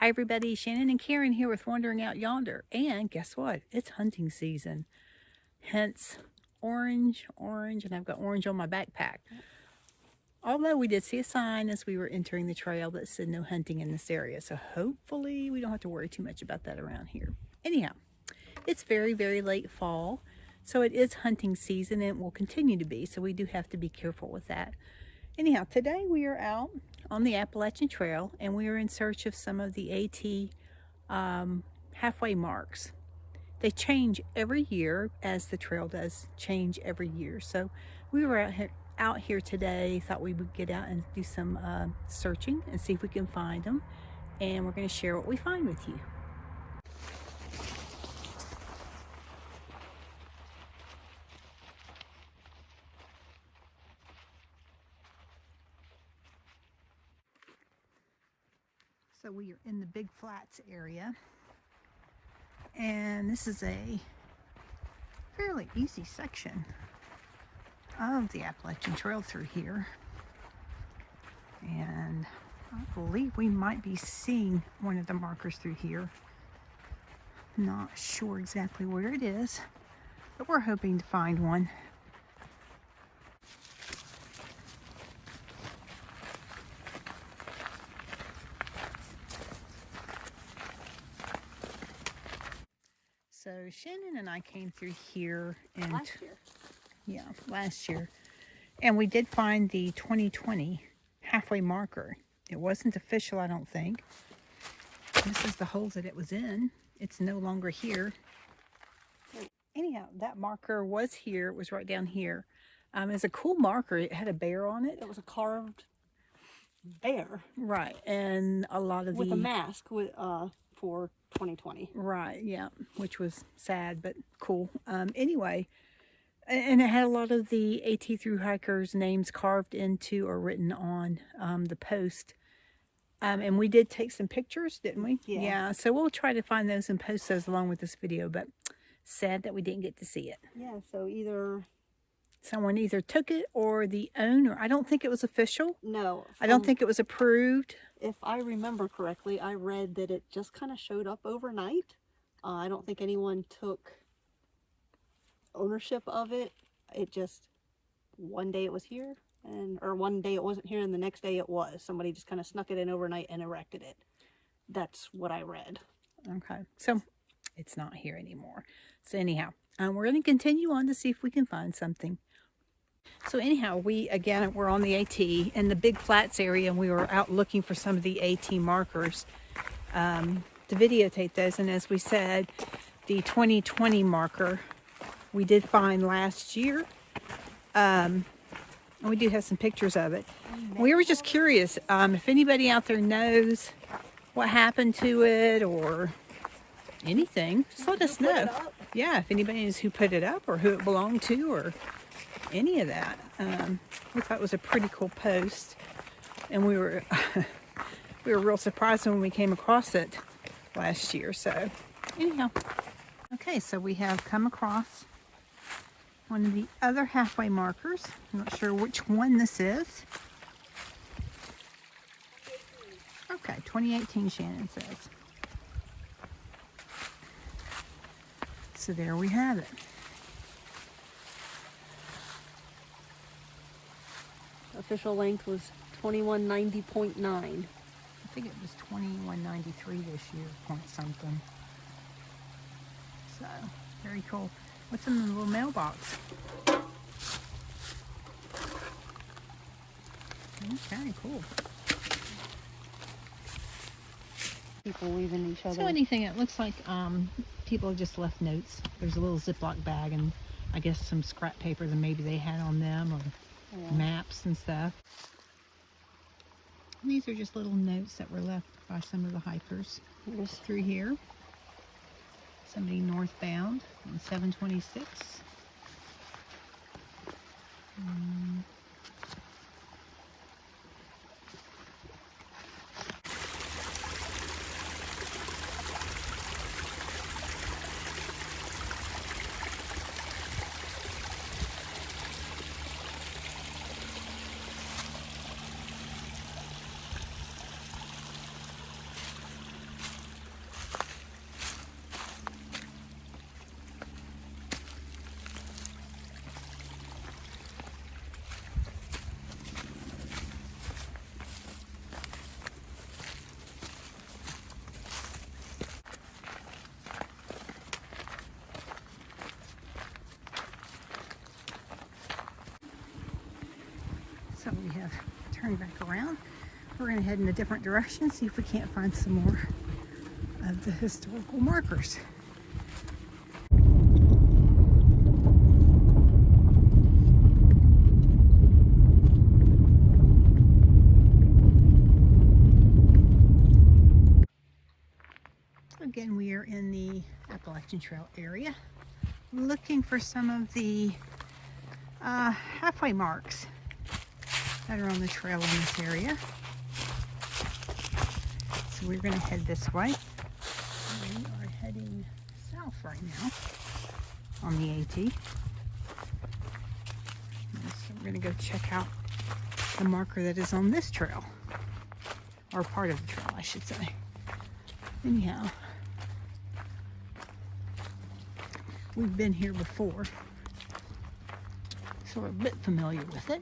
Hi everybody, Shannon and Karen here with Wandering Out Yonder. And guess what? It's hunting season. Hence, orange, and I've got orange on my backpack. Although we did see a sign as we were entering the trail that said no hunting in this area. So hopefully we don't have to worry too much about that around here. Anyhow, it's very, very late fall. So it is hunting season and it will continue to be. So we do have to be careful with that. Anyhow, today we are out on the Appalachian Trail and we are in search of some of the AT halfway marks. They change every year, as the trail does change every year. So we were out here today, thought we would get out and do some searching and see if we can find them. And we're going to share what we find with you. So we are in the Big Flats area, and this is a fairly easy section of the Appalachian Trail through here. And I believe we might be seeing one of the markers through here. Not sure exactly where it is, but we're hoping to find one. So Shannon and I came through here in last year. And we did find the 2020 halfway marker. It wasn't official, I don't think. This is the hole that it was in. It's no longer here. Anyhow, that marker was here. It was right down here. It's a cool marker. It had a bear on it. It was a carved bear. Right. And a lot of with a mask for 2020. Right, yeah. Which was sad, but cool. Anyway, and it had a lot of the AT Thru Hikers names carved into or written on the post. And we did take some pictures, didn't we? Yeah. So we'll try to find those and post those along with this video, but sad that we didn't get to see it. Yeah, so someone either took it or the owner. I don't think it was official. No. I don't think it was approved. If I remember correctly, I read that it just kind of showed up overnight. I don't think anyone took ownership of it. It just, one day it was here, or one day it wasn't here, and the next day it was. Somebody just kind of snuck it in overnight and erected it. That's what I read. Okay, so it's not here anymore. So anyhow, we're going to continue on to see if we can find something. So anyhow, we're on the AT in the Big Flats area, and we were out looking for some of the AT markers to videotape those. And as we said, the 2020 marker we did find last year. And we do have some pictures of it. We were just curious if anybody out there knows what happened to it or anything, just let us know. Yeah, if anybody knows who put it up or who it belonged to or any of that. We thought it was a pretty cool post, and we were real surprised when we came across it last year. So anyhow, okay, so we have come across one of the other halfway markers. I'm not sure which one this is. Okay, 2018 Shannon says. So there we have it. Official length was 2190.9. I think it was 2193 this year, point something. So, very cool. What's in the little mailbox? Okay, cool. People leaving each other. So anything, it looks like people have just left notes. There's a little Ziploc bag and I guess some scrap paper that maybe they had on them, or maps and stuff. And these are just little notes that were left by some of the hikers through here. Somebody northbound on 726. kind of turn back around. We're going to head in a different direction, see if we can't find some more of the historical markers. Again, we are in the Appalachian Trail area, looking for some of the halfway marks that are on the trail in this area. So we're going to head this way. We are heading south right now on the AT. So we're going to go check out the marker that is on this trail, or part of the trail, I should say. Anyhow, we've been here before, so we're a bit familiar with it.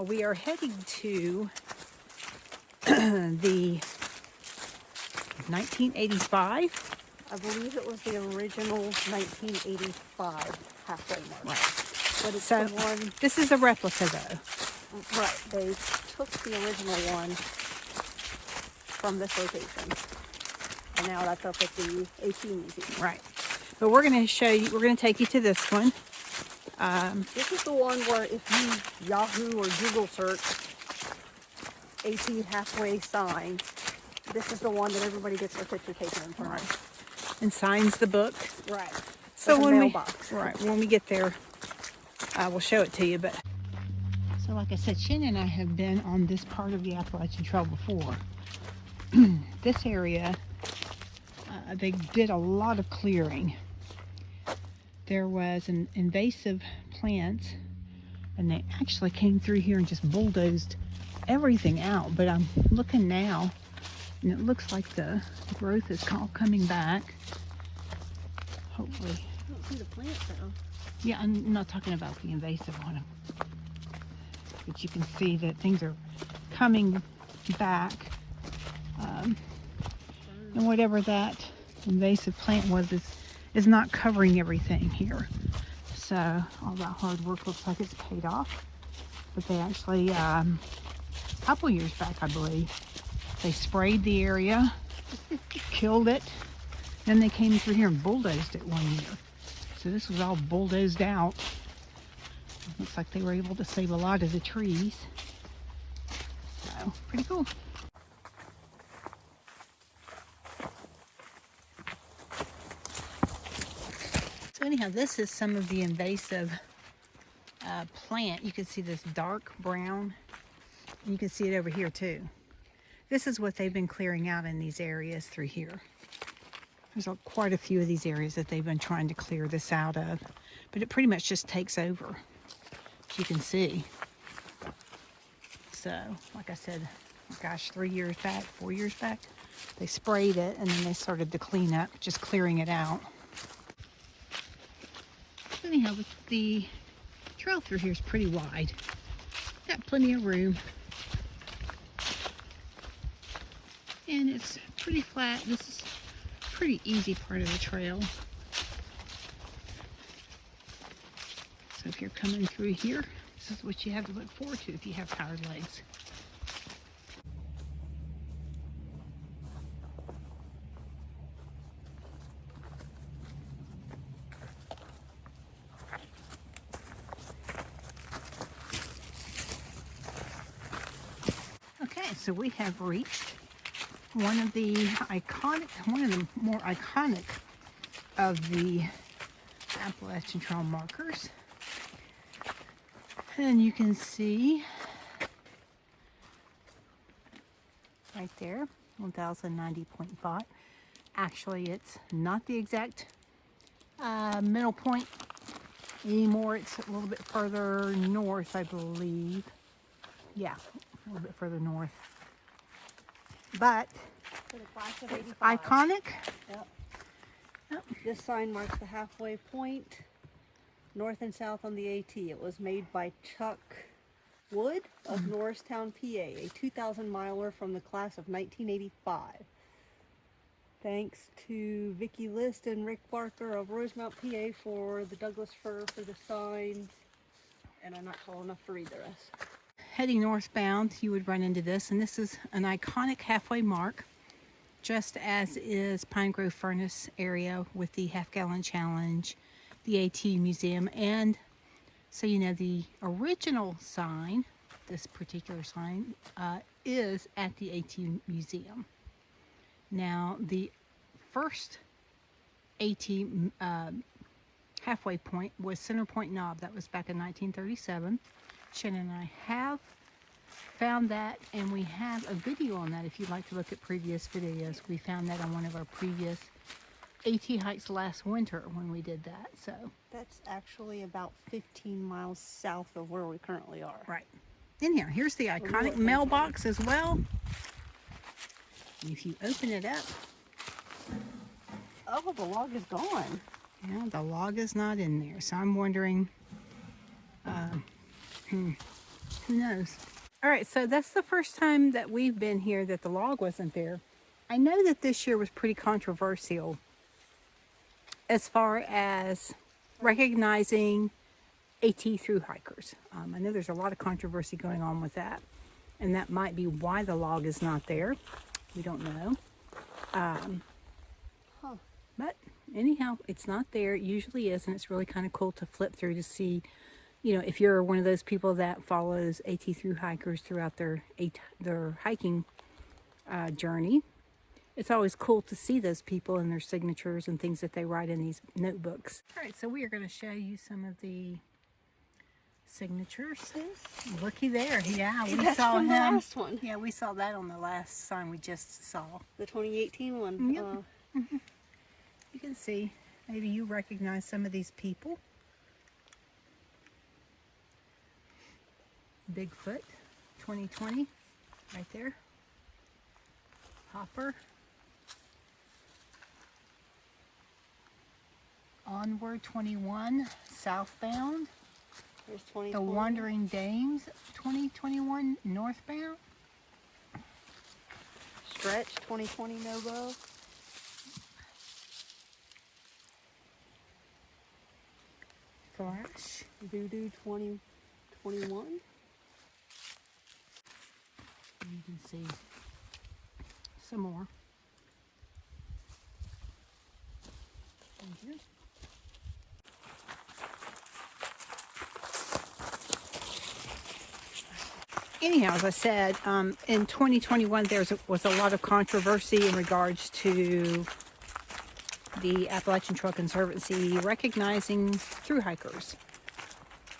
We are heading to the 1985. I believe it was the original 1985 halfway mark. Right. But it's So the one, this is a replica though. right, they took the original one from this location. And now that's up at the AT Museum. Right. But we're going to show you, we're going to take you to this one. This is the one where if you Yahoo or Google search AT halfway sign, this is the one that everybody gets their picture taken in front of. And signs the book. Right. So Like a when mailbox. when we get there, we'll show it to you. But so, like I said, Shannon and I have been on this part of the Appalachian Trail before. This area, they did a lot of clearing. There was an invasive plant, and they actually came through here and just bulldozed everything out. But I'm looking now, and it looks like the growth is all coming back. Hopefully. I don't see the plant though. Yeah, I'm not talking about the invasive one. But you can see that things are coming back. And whatever that invasive plant was is not covering everything here. So all that hard work looks like it's paid off. But they actually, a couple years back, I believe, they sprayed the area, killed it, then they came through here and bulldozed it one year. So this was all bulldozed out. Looks like they were able to save a lot of the trees. So pretty cool. So anyhow, this is some of the invasive plant. You can see this dark brown, and you can see it over here too. This is what they've been clearing out in these areas through here. There's quite a few of these areas that they've been trying to clear this out of, but it pretty much just takes over, as you can see. So, like I said, gosh, 3 years back, 4 years back, they sprayed it, and then they started to clean up, just clearing it out. Anyhow, the trail through here is pretty wide. Got plenty of room. And it's pretty flat. This is a pretty easy part of the trail. So if you're coming through here, this is what you have to look forward to if you have tired legs. Okay, so we have reached one of the more iconic of the Appalachian Trail markers. And you can see right there, 1090.5. Actually, it's not the exact middle point anymore. It's a little bit further north, I believe. Yeah, a little bit further north. But For the class of it's 85. iconic. Yep. Yep. This sign marks the halfway point, north and south on the AT. It was made by Chuck Wood of Norristown, PA, a 2,000 miler from the class of 1985. Thanks to Vicki List and Rick Barker of Rosemount, PA for the Douglas fir for the signs. And I'm not tall enough to read the rest. Heading northbound, you would run into this, and this is an iconic halfway mark, just as is Pine Grove Furnace area with the half-gallon challenge, the AT Museum, and so you know the original sign, this particular sign, is at the AT Museum. Now, the first AT halfway point was Center Point Knob. That was back in 1937. Shannon and I have found that, and we have a video on that if you'd like to look at previous videos. We found that on one of our previous AT hikes last winter when we did that. So that's actually about 15 miles south of where we currently are. Right. Anyhow, here's the iconic mailbox as well. And if you open it up, oh, the log is gone. Yeah, the log is not in there, so I'm wondering, who knows? All right, so that's the first time that we've been here that the log wasn't there. I know that this year was pretty controversial as far as recognizing AT Thru Hikers. I know there's a lot of controversy going on with that, and that might be why the log is not there. We don't know. But anyhow, it's not there. It usually is, and it's really kind of cool to flip through to see, you know, if you're one of those people that follows AT Thru Hikers throughout their hiking journey. It's always cool to see those people and their signatures and things that they write in these notebooks. All right, so we are going to show you some of the signatures. Looky there. Yeah, we That's saw from him. The last one. Yeah, we saw that on the last sign we just saw. The 2018 one. Yep. You can see, maybe you recognize some of these people. Bigfoot, 2020, right there. Hopper. Onward 21, southbound. There's 2020. The Wandering Dames, 2021, northbound. Stretch, 2020, Novo. Flash. Voodoo, 2021. You can see some more. Thank you. Anyhow, as I said, in 2021 there was a lot of controversy in regards to the Appalachian Trail Conservancy recognizing thru hikers.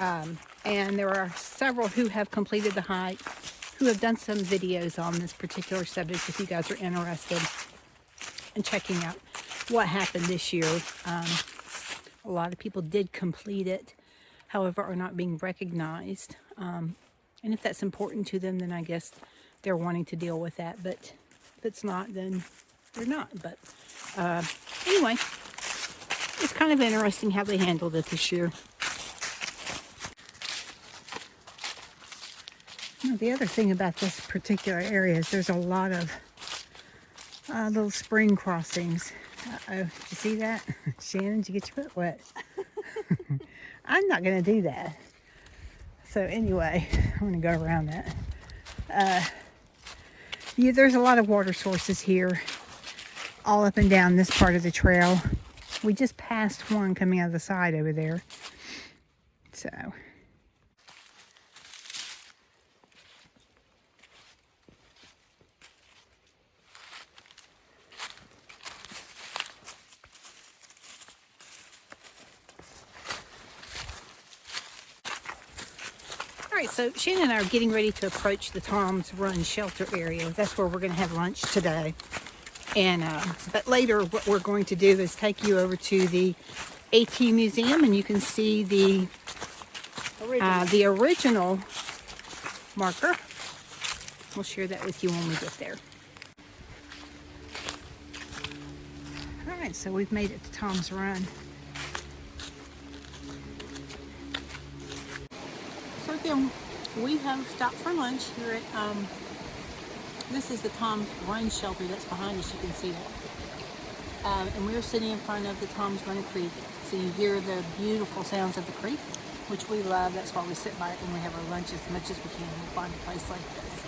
And there are several who have completed the hike, who have done some videos on this particular subject if you guys are interested in checking out what happened this year. A lot of people did complete it, however, are not being recognized. And if that's important to them, then I guess they're wanting to deal with that. But if it's not, then they're not. But anyway, it's kind of interesting how they handled it this year. Now, the other thing about this particular area is there's a lot of little spring crossings. Uh-oh, did you see that? Shannon, did you get your foot wet? I'm not going to do that. So anyway, I'm going to go around that. Yeah, there's a lot of water sources here, all up and down this part of the trail. We just passed one coming out of the side over there. So. All right, so Shannon and I are getting ready to approach the Tom's Run shelter area. That's where we're going to have lunch today. And but later, what we're going to do is take you over to the AT Museum, and you can see the original marker. We'll share that with you when we get there. All right, so we've made it to Tom's Run. So again, we have stopped for lunch here at, this is the Tom's Run shelter that's behind us, you can see that. and we're sitting in front of the Tom's Run Creek, so you hear the beautiful sounds of the creek, which we love. That's why we sit by it when we have our lunch as much as we can. We'll find a place like this.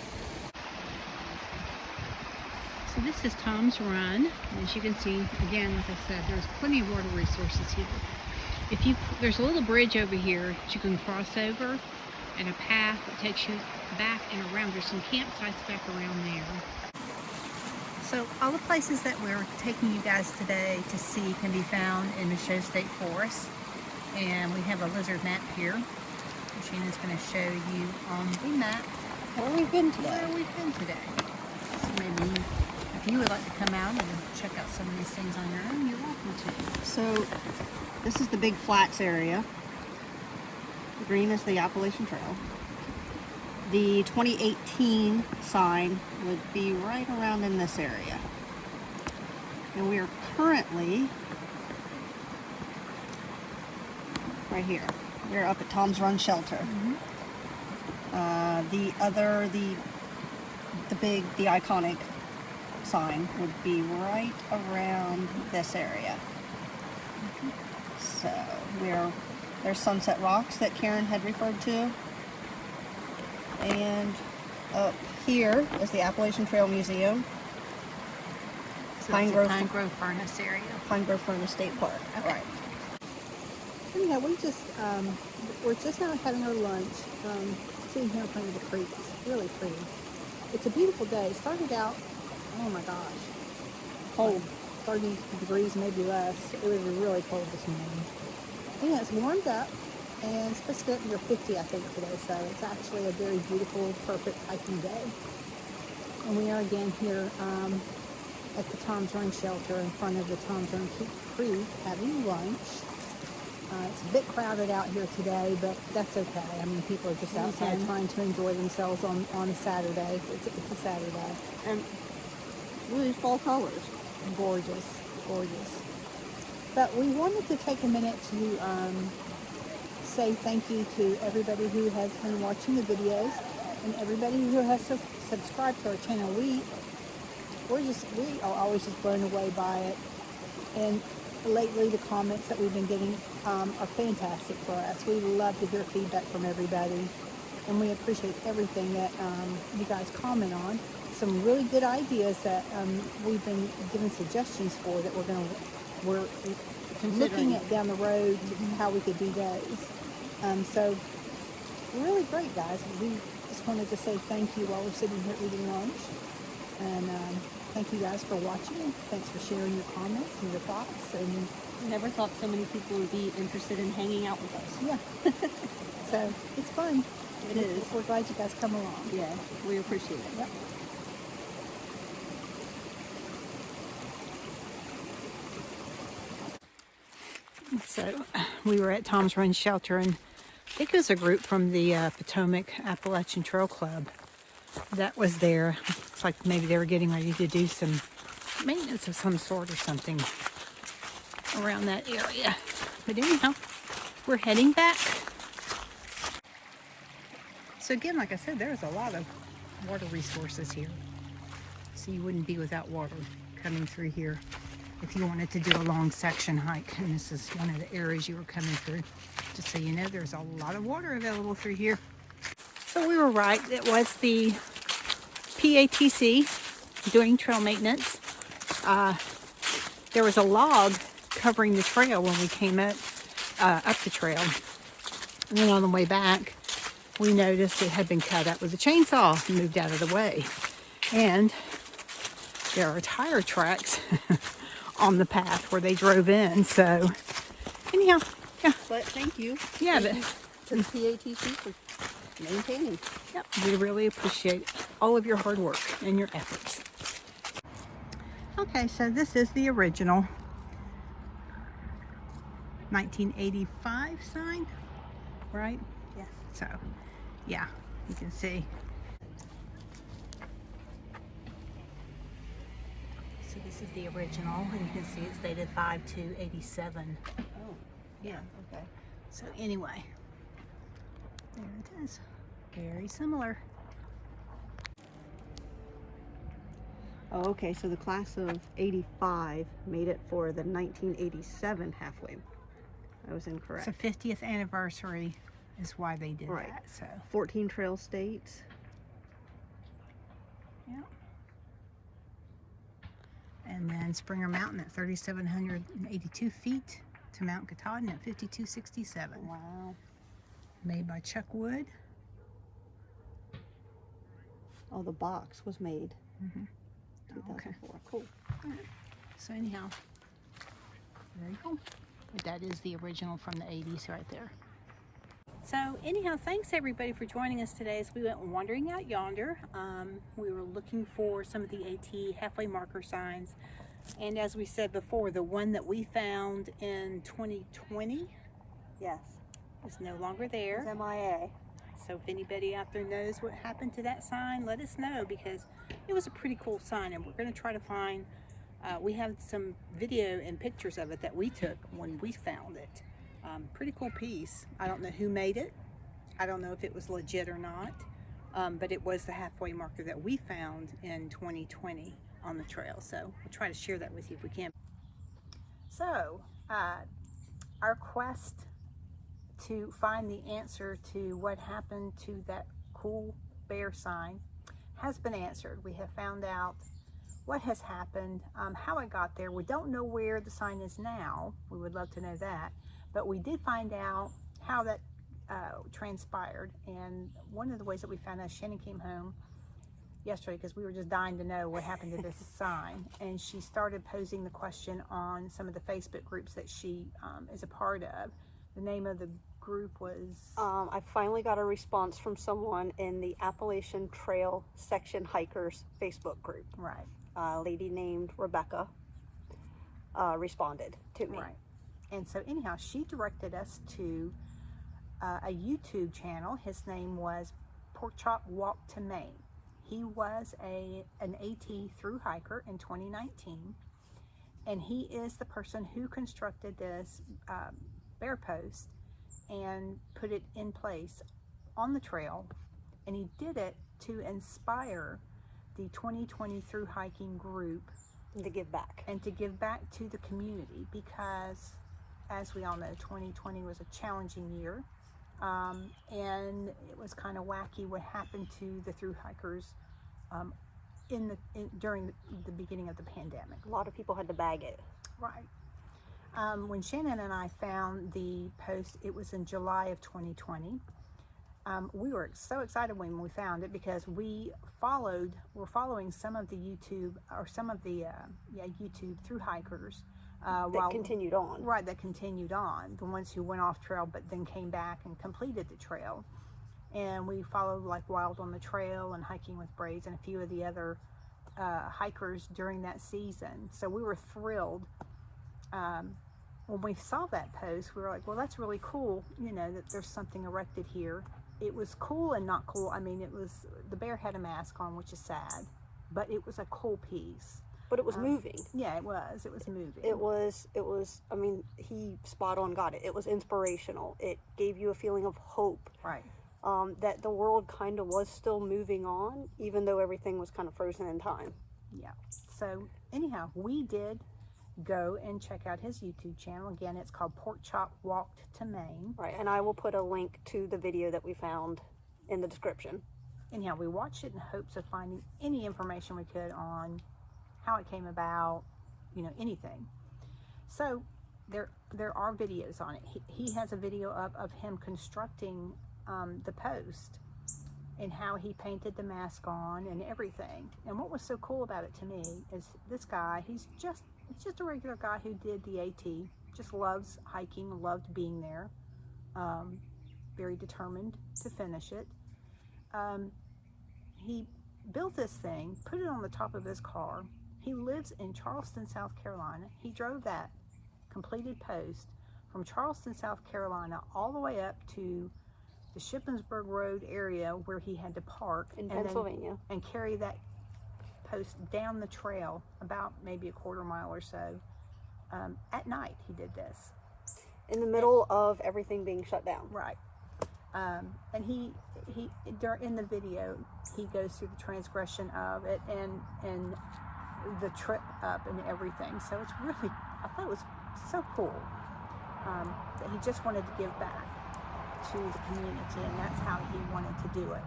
So this is Tom's Run. As you can see, again, as I said, there's plenty of water resources here. There's a little bridge over here that you can cross over, and a path that takes you back and around. There's some campsites back around there. So all the places that we're taking you guys today to see can be found in the Show State Forest. And we have a lizard map here. Sheena's going to show you on the map Where we've been today. So maybe if you would like to come out and check out some of these things on your own, you're welcome to. So this is the big flats area. The green is the Appalachian Trail. The 2018 sign would be right around in this area. And we are currently right here. We're up at Tom's Run Shelter. The iconic sign would be right around this area. So there's Sunset Rocks that Karen had referred to. And up here is the Appalachian Trail Museum. So Pine Grove Furnace area. Pine Grove Furnace State Park. Okay. Right. Anyhow, we're just now having our lunch, sitting here in front of the creek. It's really pretty. It's a beautiful day. It started out, oh my gosh, cold, 30 degrees, maybe less. It was really cold this morning. Yeah, it's warmed up. And it's supposed to get under 50, I think, today, so it's actually a very beautiful, perfect hiking day. And we are again here at the Tom's Run Shelter in front of the Tom's Run Creek having lunch. It's a bit crowded out here today, but that's okay. I mean, people are just outside trying to enjoy themselves on a Saturday. It's a Saturday. And really fall colors. Gorgeous, gorgeous. But we wanted to take a minute to say thank you to everybody who has been watching the videos and everybody who has subscribed to our channel. We are always just blown away by it, and lately the comments that we've been getting are fantastic for us. We love to hear feedback from everybody, and we appreciate everything that you guys comment on. Some really good ideas that we've been given suggestions for that we're looking at down the road, how we could do those. So really great, guys. We just wanted to say thank you while we're sitting here eating lunch. And thank you guys for watching. Thanks for sharing your comments and your thoughts. And Never thought so many people would be interested in hanging out with us. yeah. So it's fun. It is. We're glad you guys come along. Yeah, we appreciate it. Yep. So we were at Tom's Run Shelter, and I think it was a group from the Potomac Appalachian Trail Club that was there. Looks like maybe they were getting ready to do some maintenance of some sort or something around that area. But anyhow, we're heading back. So again, like I said, there's a lot of water resources here. So you wouldn't be without water coming through here if you wanted to do a long section hike. And this is one of the areas you were coming through. Just so you know, there's a lot of water available through here. So we were right. It was the PATC doing trail maintenance. There was a log covering the trail when we came up the trail. And then on the way back, we noticed it had been cut up with a chainsaw and moved out of the way. And there are tire tracks on the path where they drove in. So anyhow, yeah. But thank you. Yeah, Thank you to the PATC for maintaining. Yep, we really appreciate all of your hard work and your efforts. Okay, so this is the original 1985 sign, right? Yes. So, yeah, you can see. So this is the original, and you can see it's dated 5/2/87. Oh, yeah, okay. So anyway, there it is. Very similar. Oh, okay, so the class of 85 made it for the 1987 halfway. I was incorrect. So 50th anniversary is why they did Right. that. So 14 trail states. yeah. And then Springer Mountain at 3,782 feet to Mount Katahdin at 5,267. Wow. Made by Chuck Wood. Oh, the box was made. Mhm. Okay. 2004. Cool. So anyhow, there you go. But that is the original from the 80s right there. So anyhow, thanks everybody for joining us today as we went wandering out yonder. We were looking for some of the AT halfway marker signs. And as we said before, the one that we found in 2020 Yes. is no longer there. It's MIA. So if anybody out there knows what happened to that sign, let us know, because it was a pretty cool sign, and we're going to try to find, we have some video and pictures of it that we took when we found it. Pretty cool piece. I don't know who made it. I don't know if it was legit or not, but it was the halfway marker that we found in 2020 on the trail. So we'll try to share that with you if we can. So our quest to find the answer to what happened to that cool bear sign has been answered. We have found out what has happened, how it got there. We don't know where the sign is now. We would love to know that, but we did find out how that transpired. And one of the ways that we found out, Shannon came home yesterday because we were just dying to know what happened to this sign, and she started posing the question on some of the Facebook groups that she is a part of. The name of the group was I finally got a response from someone in the Appalachian Trail Section Hikers Facebook group. right. A lady named Rebecca responded to me. Right. And so anyhow, she directed us to a YouTube channel. His name was Pork Chop Walk to Maine. He was an AT thru hiker in 2019, and he is the person who constructed this bear post and put it in place on the trail, and he did it to inspire the 2020 thru hiking group And to give back. and to give back to the community, because as we all know, 2020 was a challenging year, and it was kind of wacky what happened to the thru hikers during the beginning of the pandemic. A lot of people had to bag it. Right. When Shannon and I found the post, it was in July of 2020. We were so excited when we found it, because we're following some of the YouTube thru hikers That continued on. Right, that continued on. The ones who went off trail but then came back and completed the trail. And we followed like Wild on the Trail and Hiking with Braids and a few of the other hikers during that season. So we were thrilled. When we saw that post, we were like, well, that's really cool, that there's something erected here. It was cool and not cool. I mean, the bear had a mask on, which is sad, but it was a cool piece. But it was moving. Yeah, it was moving. It was, I mean, he spot on got it. It was inspirational. It gave you a feeling of hope. Right. That the world kind of was still moving on, even though everything was kind of frozen in time. Yeah. So anyhow, we did go and check out his YouTube channel. Again, it's called Pork Chop Walked to Maine. Right, and I will put a link to the video that we found in the description. Anyhow, we watched it in hopes of finding any information we could on how it came about, anything. So there are videos on it. He has a video up of him constructing the post and how he painted the mask on and everything. And what was so cool about it to me is this guy, he's just a regular guy who did the AT, just loves hiking, loved being there, very determined to finish it. He built this thing, put it on the top of his car. He lives in Charleston, South Carolina. He drove that completed post from Charleston, South Carolina, all the way up to the Shippensburg Road area where he had to park In Pennsylvania. and carry that post down the trail about maybe a quarter mile or so. At night he did this. In the middle of everything being shut down. Right. And he in the video, he goes through the transgression of it, and the trip up and everything. So it's really, I thought it was so cool that he just wanted to give back to the community, and that's how he wanted to do it.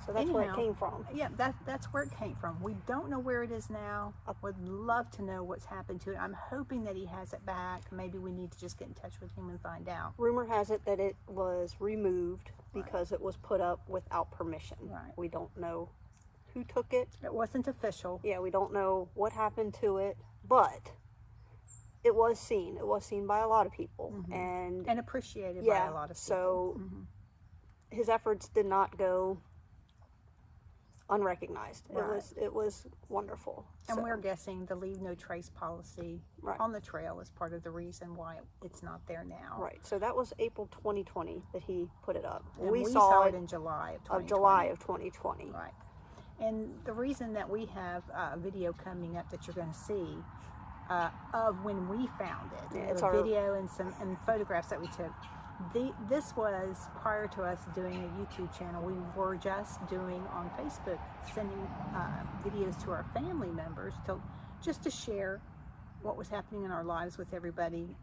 So that's where it came from. Yeah, that's where it came from. We don't know where it is now. I would love to know what's happened to it. I'm hoping that he has it back. Maybe we need to just get in touch with him and find out. Rumor has it that it was removed because it was put up without permission. Right. We don't know who took it. It wasn't official. Yeah, we don't know what happened to it, but it was seen. It was seen by a lot of people, and appreciated by a lot of people. So his efforts did not go unrecognized. Right. It was wonderful. And So, we're guessing the leave no trace policy on the trail is part of the reason why it's not there now. right. So that was April 2020 that he put it up. And we saw it in July of 2020. July of 2020. Right. And the reason that we have a video coming up that you're going to see of when we found it, Yeah, it's a our video and some photographs that we took. This was prior to us doing a YouTube channel. We were just doing on Facebook, sending videos to our family members just to share what was happening in our lives with everybody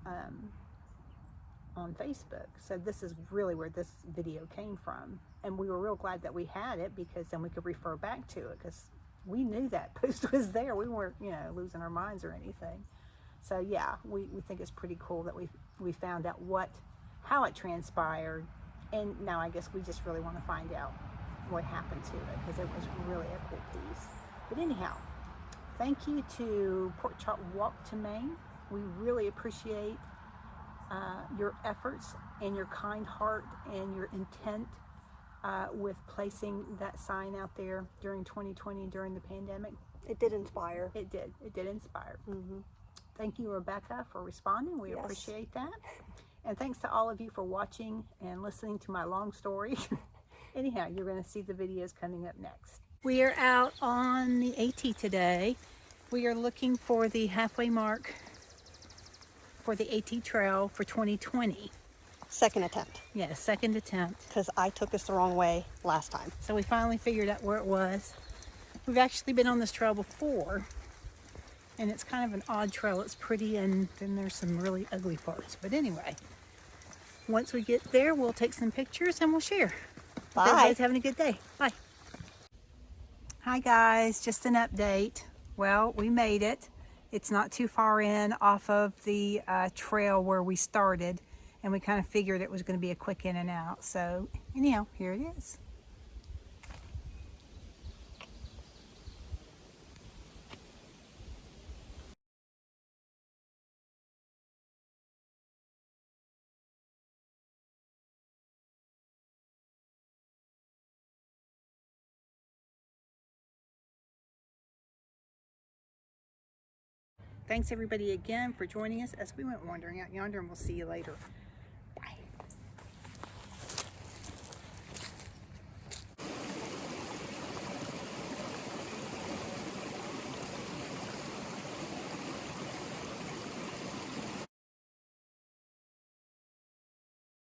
on Facebook. So this is really where this video came from, and we were real glad that we had it, because then we could refer back to it, because we knew that post was there. We weren't, losing our minds or anything. So yeah, we think it's pretty cool that we found out how it transpired, and now I guess we just really want to find out what happened to it, because it was really a cool piece. But anyhow, thank you to Pork Chop Walk to Maine. We really appreciate your efforts and your kind heart and your intent with placing that sign out there during 2020, during the pandemic. It did inspire. It did inspire. Thank you, Rebecca, for responding. We appreciate that. And thanks to all of you for watching and listening to my long story. Anyhow, you're going to see the videos coming up next. We are out on the AT today. We are looking for the halfway mark for the AT Trail for 2020. Second attempt. Yeah, second attempt. Because I took us the wrong way last time. So we finally figured out where it was. We've actually been on this trail before, and it's kind of an odd trail. It's pretty, and then there's some really ugly parts. But anyway, once we get there, we'll take some pictures and we'll share. Bye. Everybody's having a good day. Bye. Hi guys, just an update. Well, we made it. It's not too far in off of the trail where we started, and we kind of figured it was going to be a quick in and out. So anyhow, here it is. Thanks everybody again for joining us as we went wandering out yonder, and we'll see you later.